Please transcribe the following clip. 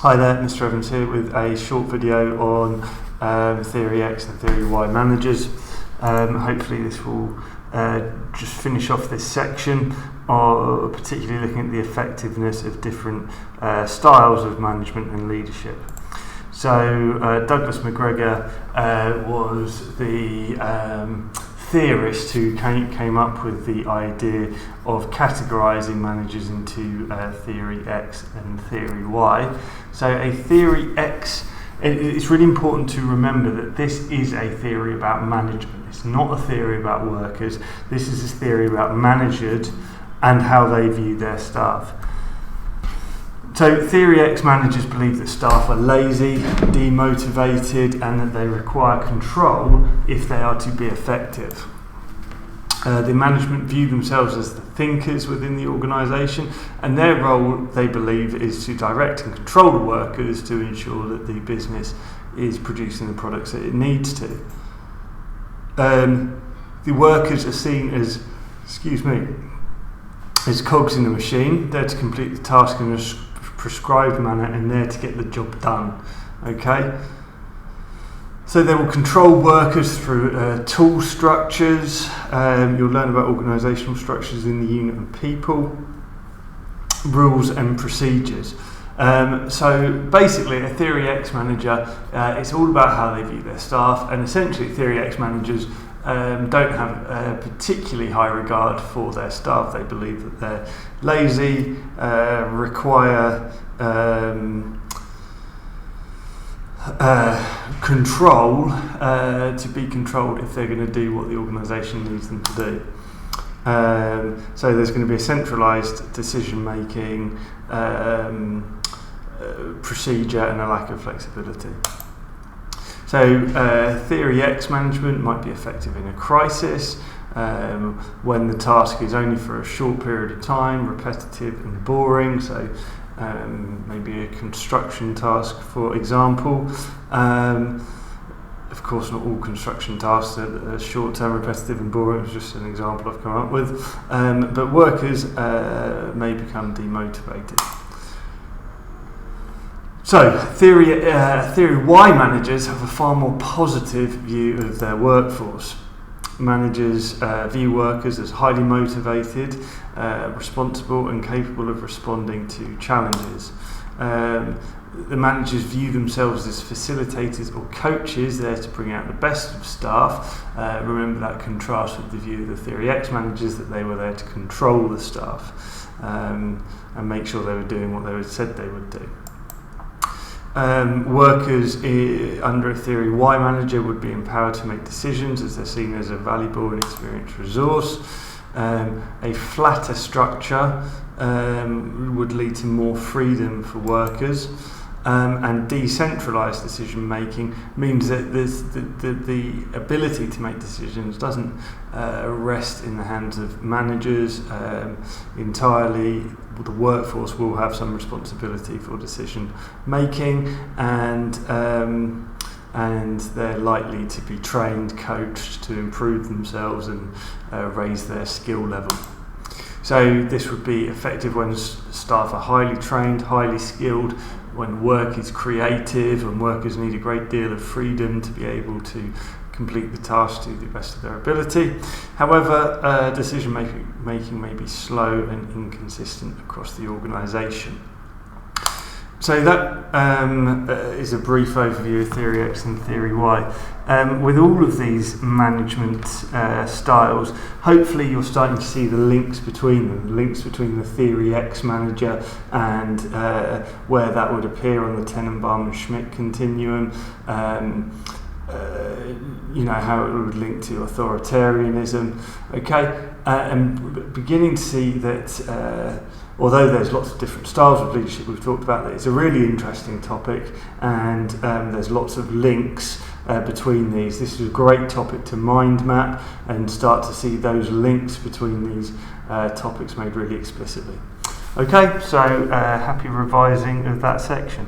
Hi there, Mr. Evans here with a short video on Theory X and Theory Y managers. Hopefully this will just finish off this section, or particularly looking at the effectiveness of different styles of management and leadership. So Douglas McGregor was the theorist who came up with the idea of categorising managers into Theory X and Theory Y. So a Theory X, it's really important to remember that this is a theory about management. It's not a theory about workers. This is a theory about managers and how they view their staff. So Theory X managers believe that staff are lazy, demotivated, and that they require control if they are to be effective. The management view themselves as the thinkers within the organisation, and their role, they believe, is to direct and control the workers to ensure that the business is producing the products that it needs to. The workers are seen as, as cogs in the machine. They're to complete the task in a prescribed manner and there to get the job done. Okay? So they will control workers through tool structures. You'll learn about organisational structures in the unit of people, rules and procedures. So basically a Theory X manager, it's all about how they view their staff, and essentially Theory X managers don't have a particularly high regard for their staff. They believe that they're lazy, require control to be controlled if they're going to do what the organisation needs them to do. So there's going to be a centralised decision making procedure and a lack of flexibility. So Theory X management might be effective in a crisis, when the task is only for a short period of time, repetitive and boring. So maybe a construction task, for example. Of course, not all construction tasks are short-term, repetitive and boring. It was just an example I've come up with. But workers may become demotivated. So, Theory Y managers have a far more positive view of their workforce. Managers view workers as highly motivated, responsible and capable of responding to challenges. The managers view themselves as facilitators or coaches there to bring out the best of staff. Remember that contrast with the view of the Theory X managers, that they were there to control the staff and make sure they were doing what they said they would do. Workers under a Theory Y manager would be empowered to make decisions as they're seen as a valuable and experienced resource. A flatter structure would lead to more freedom for workers, and decentralised decision making means that the ability to make decisions doesn't rest in the hands of managers entirely. The workforce will have some responsibility for decision making, and they're likely to be trained, coached to improve themselves and raise their skill level. So this would be effective when staff are highly trained, highly skilled, when work is creative and workers need a great deal of freedom to be able to complete the task to the best of their ability. However, decision making may be slow and inconsistent across the organisation. So that is a brief overview of Theory X and Theory Y. With all of these management styles, hopefully you're starting to see the links between them, links between the Theory X manager and where that would appear on the Tenenbaum and Schmidt continuum. How it would link to authoritarianism, and beginning to see that although there's lots of different styles of leadership we've talked about, that it's a really interesting topic, and there's lots of links between these. This is a great topic to mind map and start to see those links between these topics made really explicitly. Okay, so happy revising of that section.